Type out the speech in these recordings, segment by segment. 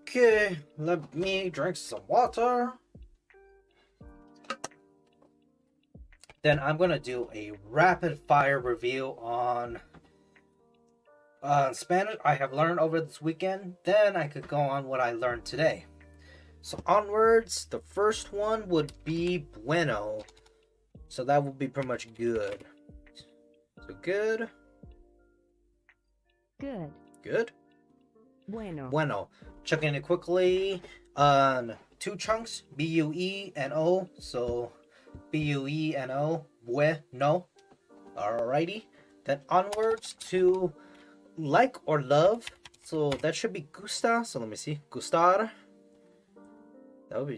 Okay, let me drink some water. Then I'm gonna do a rapid fire review on Spanish I have learned over this weekend. Then I could go on what I learned today. So onwards, the first one would be bueno. So that would be pretty much good. So good. Good. Good. Bueno. Bueno. Checking it quickly. Two chunks, B-U-E and O. So B-U-E and O. Bueno. Alrighty. Then onwards to like or love. So that should be gusta. So let me see. Gustar.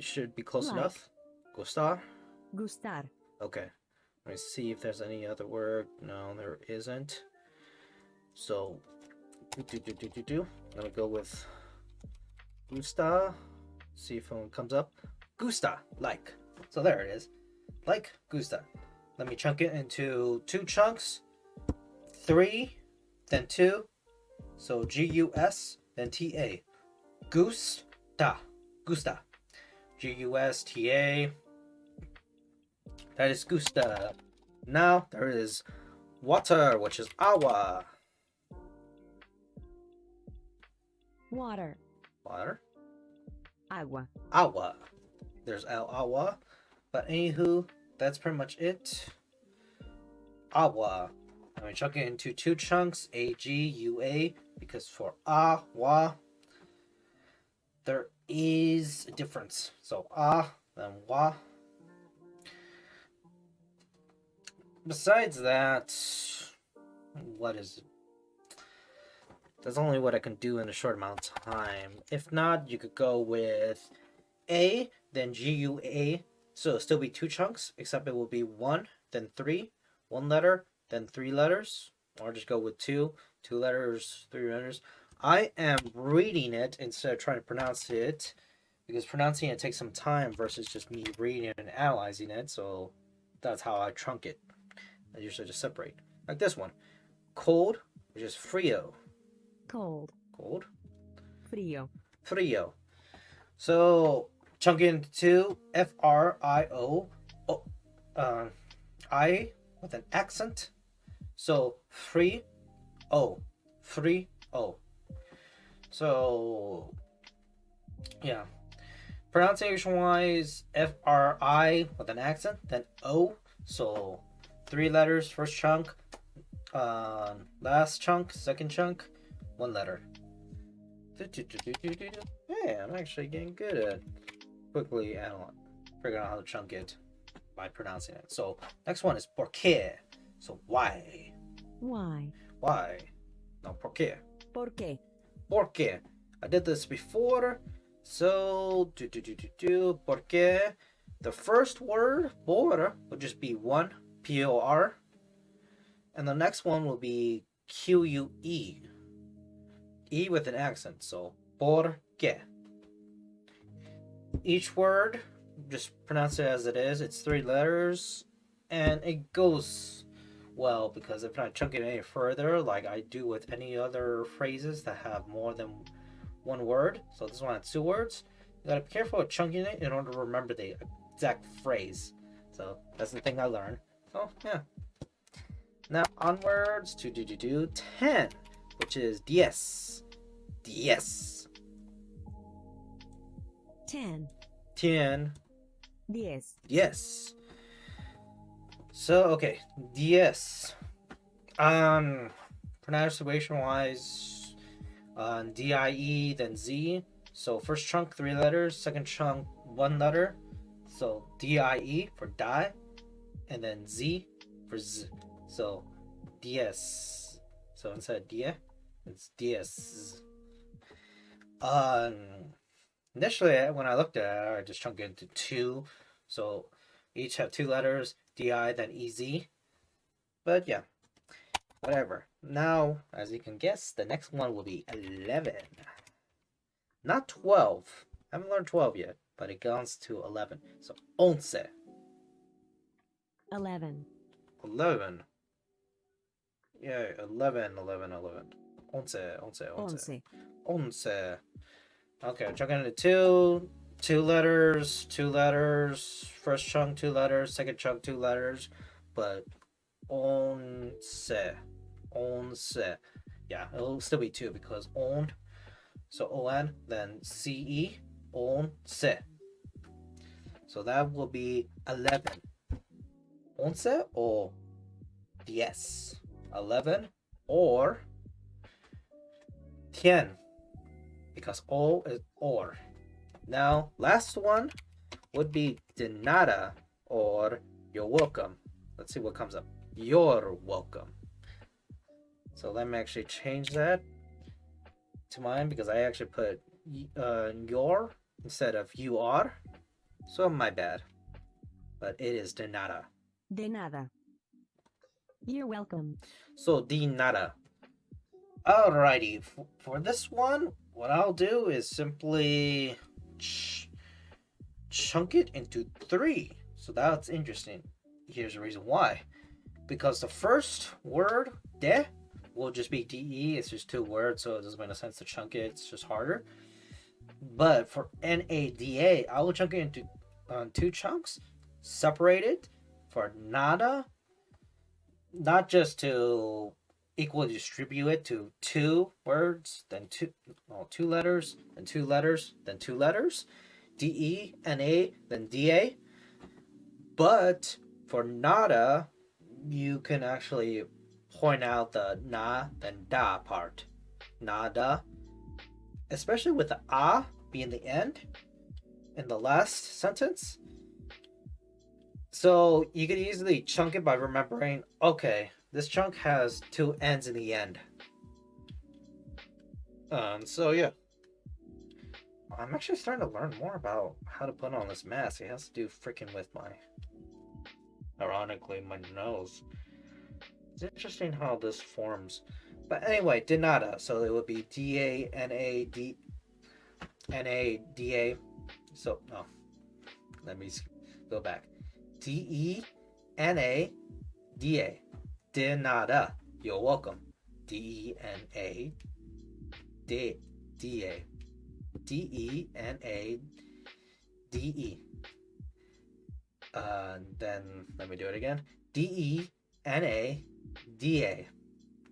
Should be close Like. enough. Gustar. Gustar. Okay. Let me see if there's any other word. No, there isn't. So, I'm gonna go with gusta. See if one comes up. Gusta, like. So there it is. Like, gusta. Let me chunk it into two chunks. 3, then 2. So G-U-S, then T-A. Gusta. Gusta. G-U-S-T-A. That is gusta. Now there is water, which is agua. Water. Water. Agua. Agua. There's el agua. But anywho, that's pretty much it. Agua. I'm going to chunk it into two chunks. A-G-U-A. Because for agua, there is a difference. So then wa. Besides that, what is it? That's only what I can do in a short amount of time. If not, you could go with A, then G-U-A. So it'll still be two chunks, except it will be 1, then 3, 1 letter, then 3 letters. Or just go with 2 letters, 3 letters. I am reading it instead of trying to pronounce it, because pronouncing it takes some time versus just me reading it and analyzing it. So that's how I trunk it. I usually just separate. Like this one. Cold, which is frio. Cold. Cold. Frío. Frio. So chunk it into 2. F-R-I-O. I with an accent. So free O. Free O. So yeah. Pronunciation wise, F-R-I with an accent, then O. So 3 letters, first chunk. Last chunk, second chunk, 1 letter. Hey, I'm actually getting good at quickly figuring out how to chunk it by pronouncing it. So next one is porque. So why? Why? Why? No, porque. ¿Por qué? Porque. I did this before. So porque. The first word, por, will just be 1, P-O-R. And the next one will be Q-U-E. E with an accent, so por qué. Each word, just pronounce it as it is. It's 3 letters, and it goes well because if I chunk it any further, like I do with any other phrases that have more than 1 word, so this one has 2 words, you gotta be careful with chunking it in order to remember the exact phrase. So that's the thing I learned. So yeah. Now onwards to 10, which is diez. Diez. 10. 10. 10. Yes. So okay, diez. Pronunciation wise, D-I-E, then Z. So first chunk 3 letters, second chunk 1 letter. So D-I-E for die, and then Z for Z. So diez. So instead of die, it's diez. Initially when I looked at it, I just chunked it into 2. So each have 2 letters, D-I, then E-Z. But yeah, whatever. Now, as you can guess, the next one will be 11. Not 12. I haven't learned 12 yet, but it goes to 11. So, 11. 11. 11. Yeah, 11. 11. 11. 11. 11. 11. 11. Okay, chunking into two letters, two letters. First chunk, two letters. Second chunk, two letters. But once, once. Yeah, it'll still be two because on. So on, then ce, once. So that will be 11. Once or 10. 11 or 10 because O is or. Now, last one would be de nada or you're welcome. Let's see what comes up. You're welcome. So let me actually change that to mine because I actually put your instead of you are. So my bad. But it is de nada. De nada. You're welcome. So de nada. Alrighty, for this one, what I'll do is simply chunk it into 3. So that's interesting. Here's the reason why. Because the first word, de, will just be de. It's just 2 words, so it doesn't make no sense to chunk it. It's just harder. But for nada, I will chunk it into 2 chunks, separated for nada, not just to equally distribute it to 2 words, then 2 letters, then 2 letters, then 2 letters, DENA, then DA. But for nada, you can actually point out the na, then da part. Nada. Especially with the a being the end in the last sentence. So you could easily chunk it by remembering, okay, this chunk has 2 ends in the end. So yeah. I'm actually starting to learn more about how to put on this mask. It has to do freaking with my, ironically, my nose. It's interesting how this forms. But anyway, de nada. So it would be DANADNADA. So, no. Let me go back. DENADA. De nada. You're welcome. DENA. DA. DENADE. Then let me do it again. DENADA.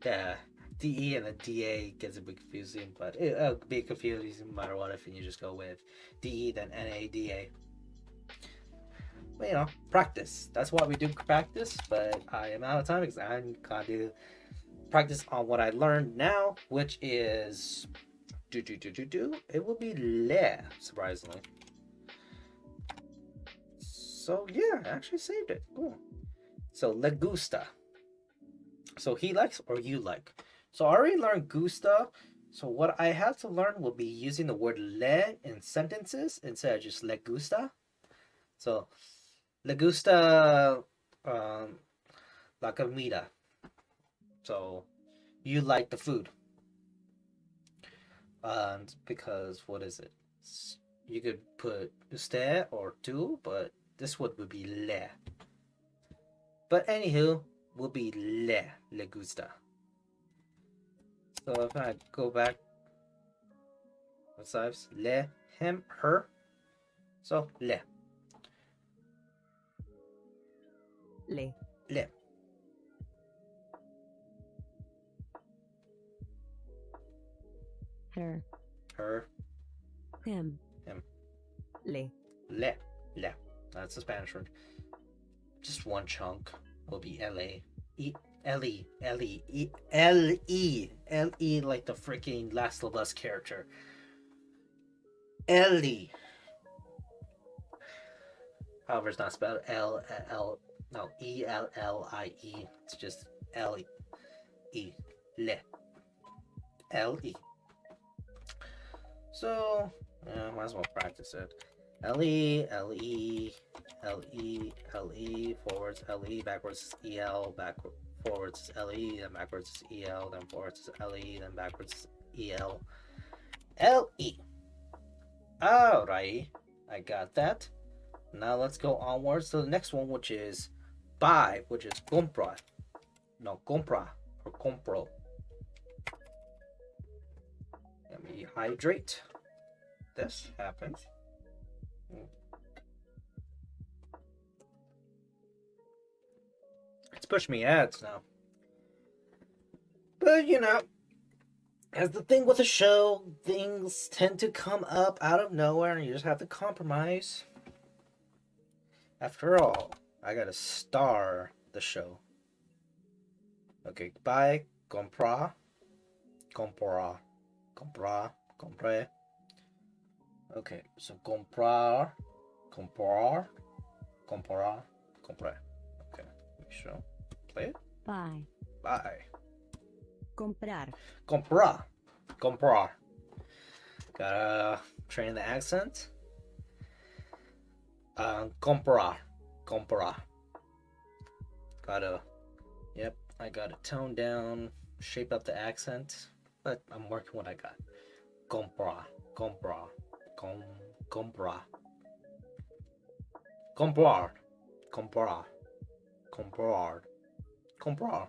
The DE and the DA gets a bit confusing, but it'll be confusing no matter what if you just go with DE then NADA. But you know, practice. That's why we do practice, but I am out of time because I'm gonna do practice on what I learned now, which is it will be le, surprisingly. So yeah, I actually saved it. Cool. So le gusta. So he likes or you like. So I already learned gusta. So what I have to learn will be using the word le in sentences instead of just le gusta. So le gusta la comida. So you like the food. And because what is it? You could put usted or tú, but this one would be le. But anywho, will be le gusta. So if I go back, what size? Le, him, her. So le. Le. Le. Her. Her. Him. Him. Le. Le. Le. That's the Spanish word. Just one chunk will be LA. L-E, like the freaking Last of Us character. Ellie. However, it's not spelled E-L-L-I-E. It's just L-E. Le. L-E. So, might as well practice it. L-E, L-E, L-E, L-E, forwards, L-E, backwards, E-L, forwards, L-E, then backwards, E-L, then forwards, L-E, then backwards, E-L, L-E. Alright, I got that. Now let's go onwards to the next one, which is buy, which is compra. No, compra, or compro. Let me hydrate. this happens. It's pushing me ads now. But, you know, as the thing with a show, things tend to come up out of nowhere and you just have to compromise. After all, I gotta star the show. Okay, buy, comprar, comprar, comprar, compré. Okay, so comprar, comprar, comprar, compré. Okay, make sure. Play it. Buy. Buy. Comprar. Comprar. Comprar. Gotta train the accent. Comprar. Comprar. Gotta. Yep, I gotta tone down, shape up the accent, but I'm working what I got. Comprar. Comprar. Comprar. Comprar. Comprar. Comprar. Comprar. Comprar.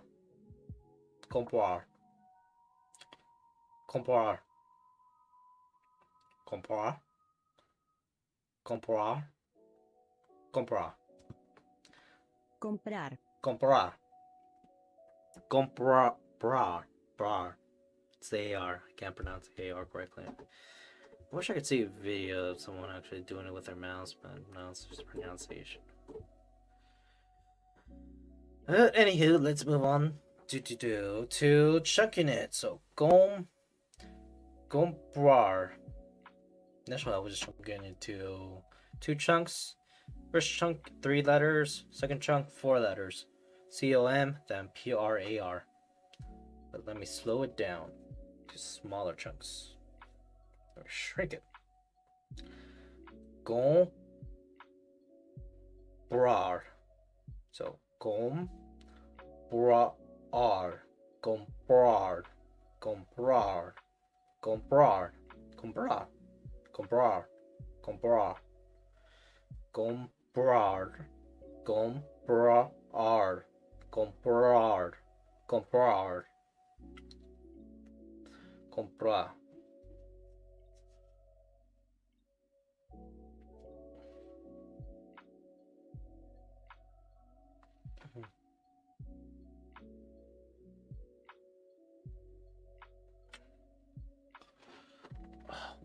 Comprar. Comprar. Comprar. Comprar. Comprar. Comprar. Comprar. Brar. It's the AR. I can't pronounce AR correctly. I wish I could see a video of someone actually doing it with their mouse, but no, it's just pronunciation. Anywho, let's move on to chunking it. So, comprar. Initially, I was just getting into 2 chunks. First chunk, 3 letters. Second chunk, 4 letters. COM, then PRAR. But let me slow it down to smaller chunks. Or shrink it. Comprar. So, comprar. Comprar. Comprar. Comprar. Comprar. Comprar. Comprar. Comprar. Comprar. Comprar. Comprar. Comprar.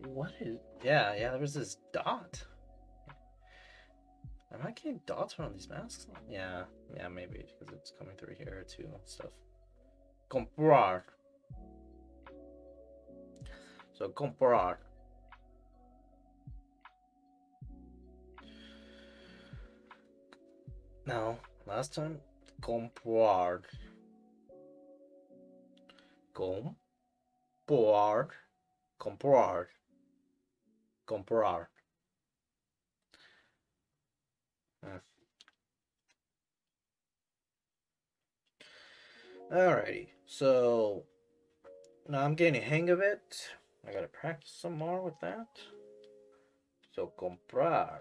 What is... Yeah, there was this dot. Am I getting dots around these masks? Yeah, maybe, because it's coming through here too and stuff. Comprar. So, comprar. No, last time, comprar. Comprar. Comprar. Comprar. Alrighty, so now I'm getting a hang of it. I gotta practice some more with that. So, comprar.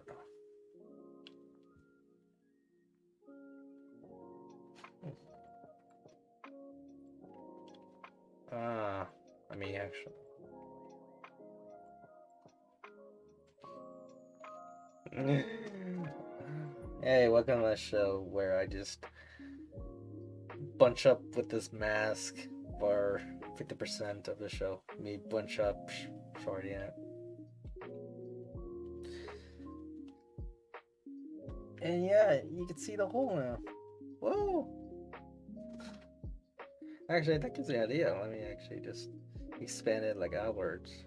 I mean, actually. Hey, welcome to my show where I just bunch up with this mask for 50% of the show. Me bunch up shorty it. And yeah, you can see the hole now. Whoa! Actually, that gives me an idea. Let me actually just expand it like outwards.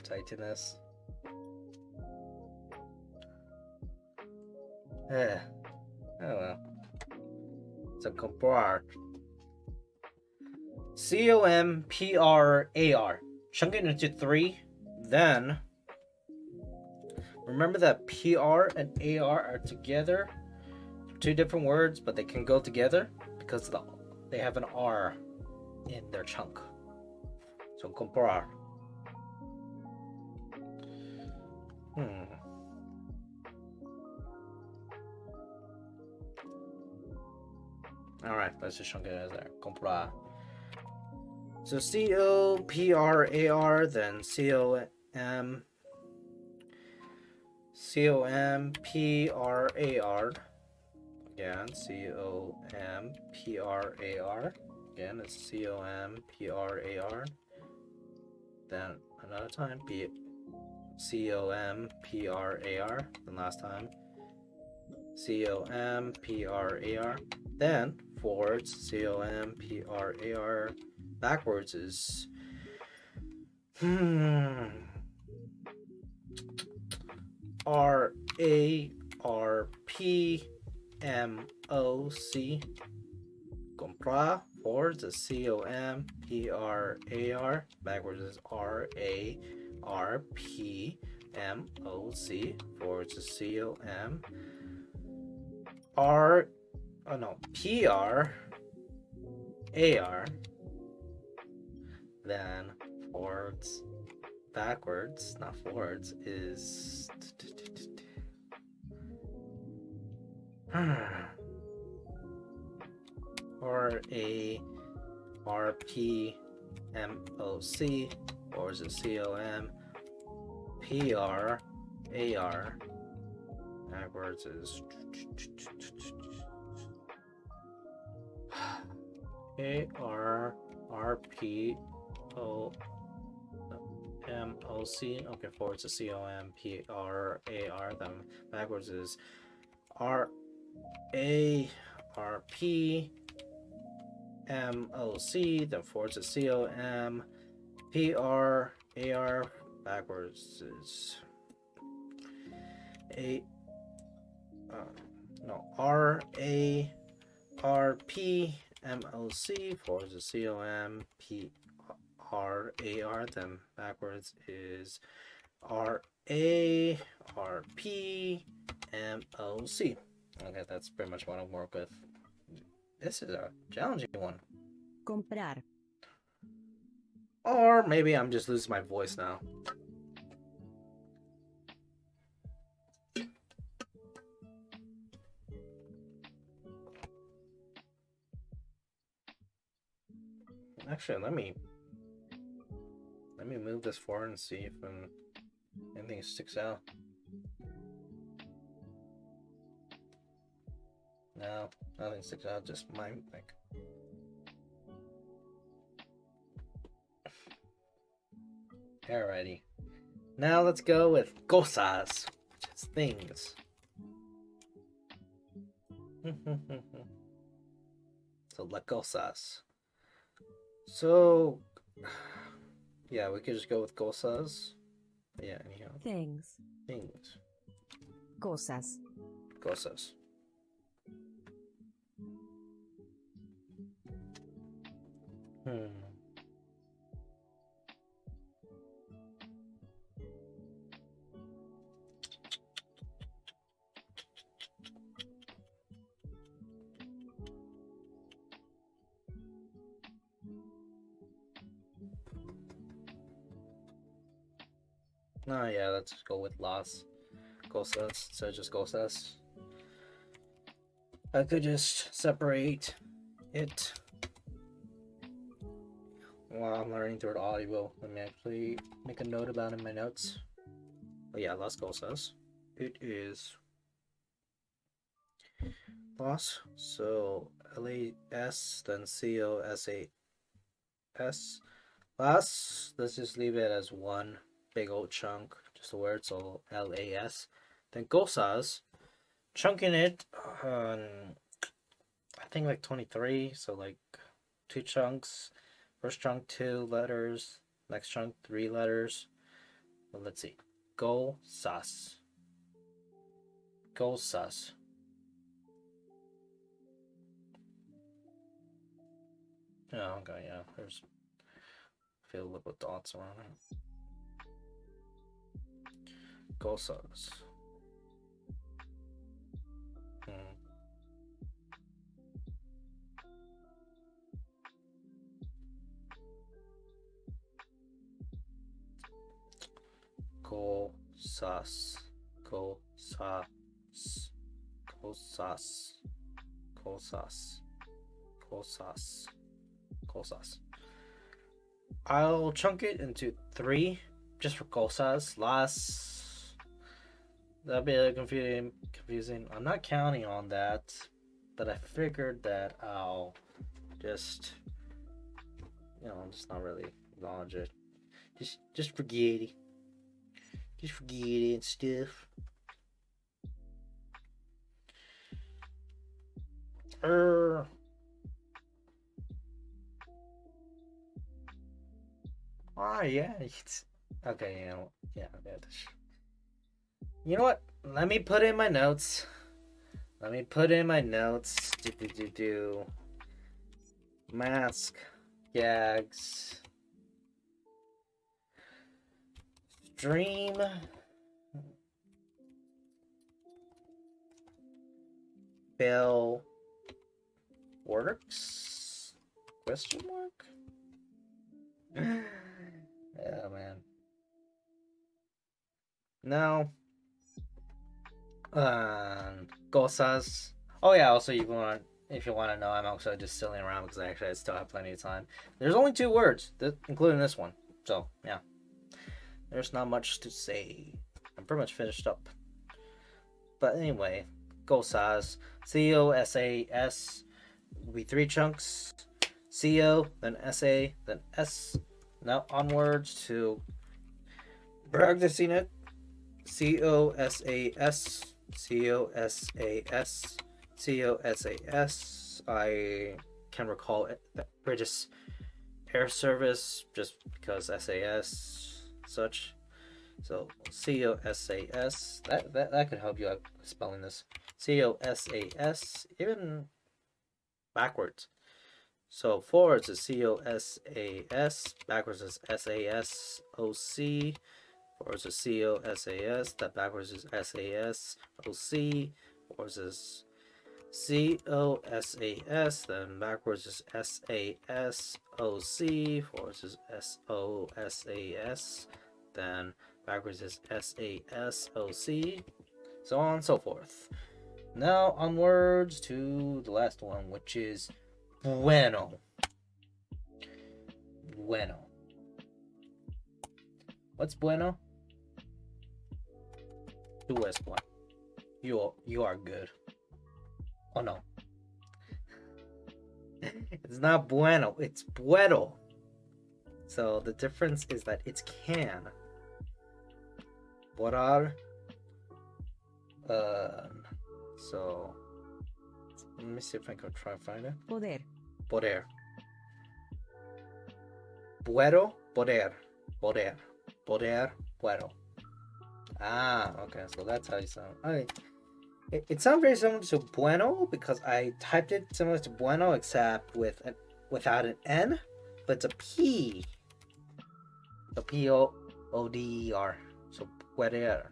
Tighten this. Oh well. So comprar. COMPRAR. Chunk it into 3. Then remember that PR and AR are together. 2 different words, but they can go together because they have an R in their chunk. So comprar. Alright, let's just chunk it as there. Comprar. So COPRAR, then COMPRAR. Again, COMPRAR. Again, it's COMPRAR. Then another time, COMPRAR. Then last time, COMPRAR. Then forwards, COMPRAR. Backwards is RARPMOC. Comprar. Forwards is COMPRAR. Backwards is RARPMOC. Forwards is PRAR. Then forwards, backwards, not forwards, is RARPMOC, or is it COMPRAR? Backwards is ARRPMOC. Okay, forwards is COMPRAR. Then backwards is RARPMOC. Then forwards is COMPRAR. Backwards is RARPMOC. Forwards is COMPRAR. Then backwards is RARPMOC. Okay, that's pretty much what I'll work with. This is a challenging one. Comprar. Or maybe I'm just losing my voice now. Actually, let me move this forward and see if anything sticks out. No, nothing sticks out, just my mic. Alrighty. Now let's go with cosas, which is things. So la cosas. So yeah, we could just go with cosas. Yeah, anyhow. Things. Things. Cosas. Cosas. Oh yeah, let's go with las cosas, so just cosas. I could just separate it while I'm learning through audio. Let me actually make a note about it in my notes. But yeah, las cosas. It is las, so LAS, then COSAS. Las, let's just leave it as one big old chunk, just a word, so LAS. Then cosas, chunking it on, I think like 23, so like 2 chunks. First chunk 2 letters, next chunk 3 letters. Well, let's see. Cosas. Cosas. Oh, okay, yeah. There's filled up with dots around it. Cosas. Cosas. Cosas. Cosas. Cosas. Cosas. Cosas. I'll chunk it into 3 just for cosas. That'd be a little confusing. I'm not counting on that, but I figured that I'll just, just not really acknowledge it. Just forget it. Just forget it and stuff. Oh yeah, it's okay. Yeah. You know what? Let me put in my notes. Do. Mask, gags, stream, bell, works? Question mark? Oh man. No. Cosas. Oh yeah. Also, if you want to know, I'm also just silling around because I still have plenty of time. There's only 2 words, including this one. So yeah, there's not much to say. I'm pretty much finished up. But anyway, cosas. COSAS will be 3 chunks. CO, then SA, then S. Now onwards to practicing it. COSAS, COSAS, COSAS. I can recall it, the British Air Service just because SAS, such. So COSAS. That could help you out spelling this. COSAS, even backwards. So forwards is COSAS, backwards is SASOC. Forwards is COSAS, that backwards is SASOC. Forwards is COSAS, then backwards is SASOC. Forwards is SOSAS, then backwards is SASOC. So on and so forth. Now onwards to the last one, which is bueno. Bueno. What's bueno? Tu es bueno. You are good. Oh no. It's not bueno, it's bueno. So the difference is that it's can. Borar. So let me see if I can try to find it. Poder. Poder. Puedo, poder. Poder. Poder, puedo. Ah, okay, so that's how you sound. It sounds very similar to bueno because I typed it similar to bueno except without an N, but it's a P. A P-O-D-E-R. So poder.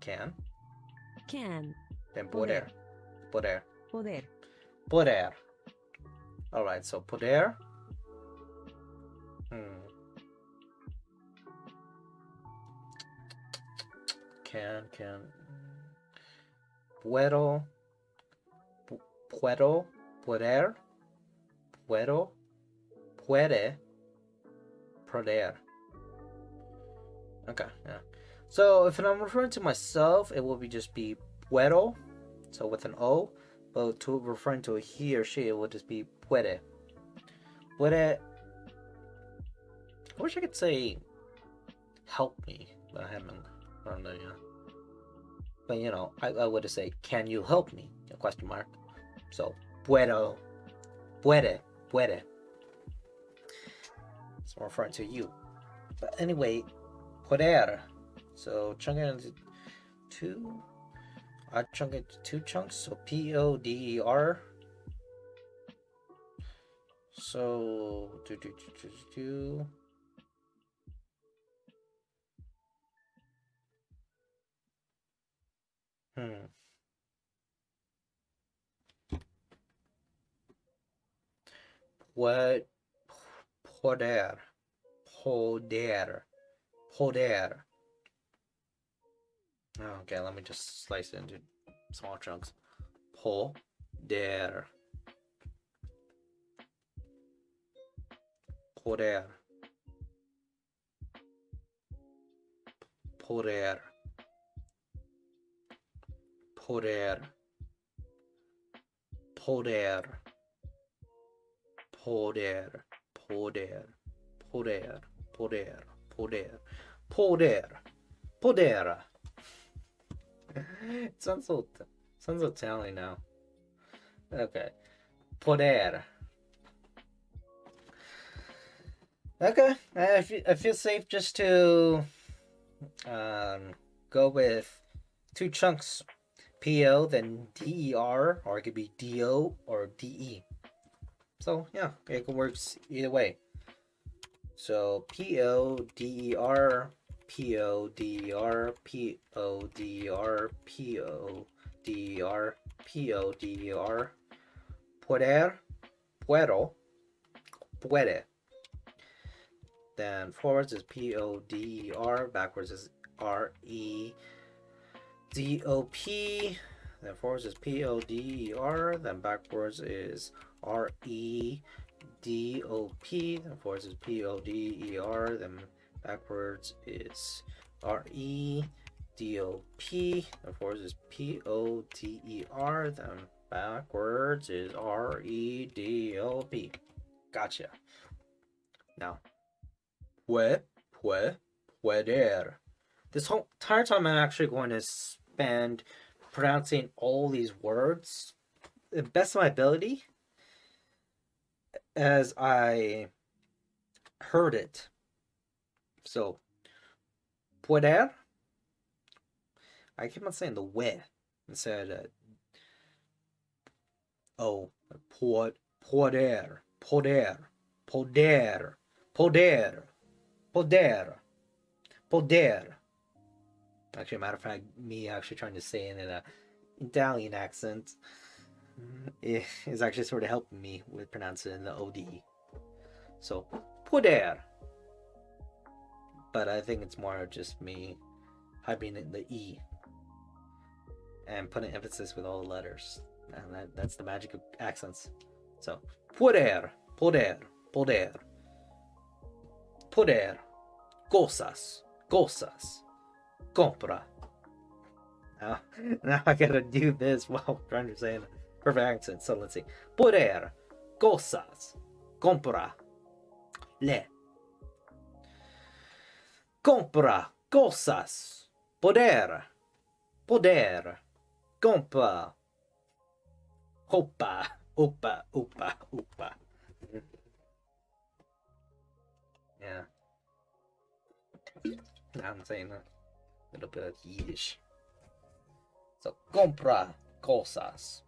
Can. Can. Then poder. Poder. Poder. Poder. Alright, so poder. Can. Puedo. Puedo. Poder. Puedo. Puede. Poder. Okay, yeah. So if I'm referring to myself, it will just be puedo, so with an O. But to referring to a he or she, it would just be puede. Puede. I wish I could say help me, but I don't know, yeah. But I would say, can you help me? A question mark. So puedo, puede. So I'm referring to you. But anyway, poder. So chunk it into 2. I chunk it into 2 chunks. So P-O-D-E-R. So do. What? Poder. Okay, let me just slice it into small chunks. Poder. poder, poder, poder, poder, poder, poder, poder, poder, poder, poder. It sounds so Italian now. Okay, poder. Okay, I feel safe just to go with two chunks, PO, then DER, or it could be DO or DE. So yeah, it works either way. So PODER, PODER, PODER, PODER, PODER, poder, puedo, puede. Then forwards is PODER, backwards is REDOP. Then forwards is PODER, then backwards is REDOP. Then forwards is PODER, then backwards is REDOP. Then forwards is PODER, then backwards is REDOP. Gotcha. Now, pueder. This whole entire time I'm actually going to spend pronouncing all these words the best of my ability as I heard it. So, pueder. I keep on saying the we instead of poder, poder, poder, poder, poder, poder. Actually, matter of fact, me actually trying to say it in an Italian accent is actually sort of helping me with pronouncing the ODE. So, poder. But I think it's more just me hyping in the E and putting emphasis with all the letters. And that's the magic of accents. So, poder, poder, poder, poder, cosas, cosas, compra. Now I gotta do this while trying to say it in a perfect accent. So let's see. Poder, cosas, compra, le. Compra, cosas, poder, poder, compra. Opa, opa, opa, opa. Yeah. Now I'm saying a little bit of Yiddish. So, compra cosas.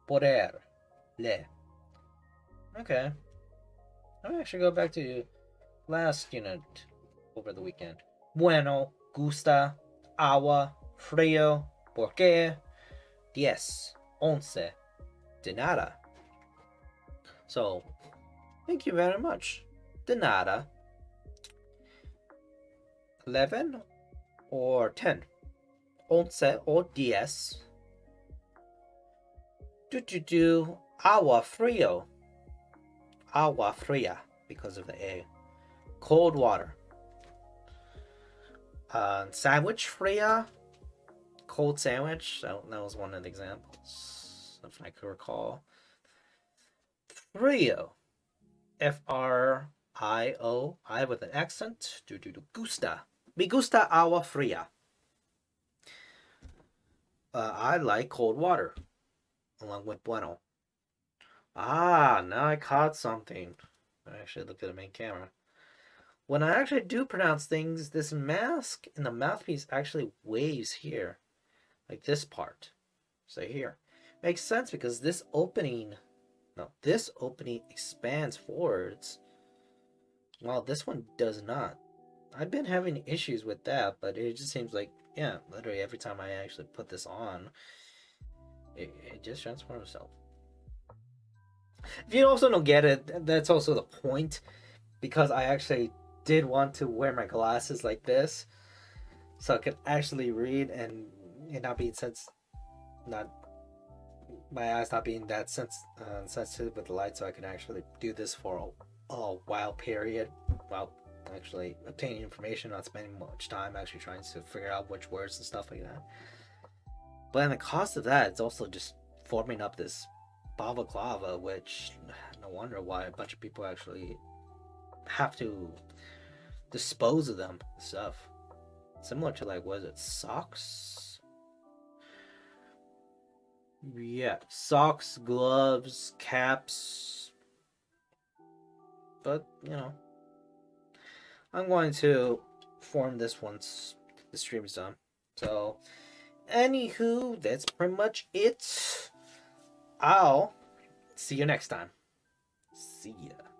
Poder. Le. Okay. I'll actually go back to last unit over the weekend. Bueno, gusta, agua, frío, por qué, 10, 11, de nada. So, thank you very much. De nada. 11 or 10. 11 or 10. Do. Agua frío. Agua fría because of the A. Cold water. Sandwich fría. Cold sandwich. That was one of the examples, if I could recall. Frío. F-R-I-O. I with an accent. Do. Gusta. Me gusta agua fría. I like cold water. Along with bueno. Now I caught something. I actually looked at the main camera. When I actually do pronounce things, this mask in the mouthpiece actually waves here. Like this part. So here. Makes sense because this opening expands forwards, while this one does not. I've been having issues with that, but it just seems like, yeah, literally every time I actually put this on, it just transforms itself. If you also don't get it, that's also the point, because I actually did want to wear my glasses like this, so I could actually read and it not being my eyes not being that sensitive with the light, so I can actually do this for a while period while actually obtaining information, not spending much time actually trying to figure out which words and stuff like that. But in the cost of that, it's also just forming up this balaclava, which no wonder why a bunch of people actually have to dispose of them stuff. Similar to like, was it socks? Yeah, socks, gloves, caps. But I'm going to form this once the stream's done. So, anywho, that's pretty much it. I'll see you next time. See ya.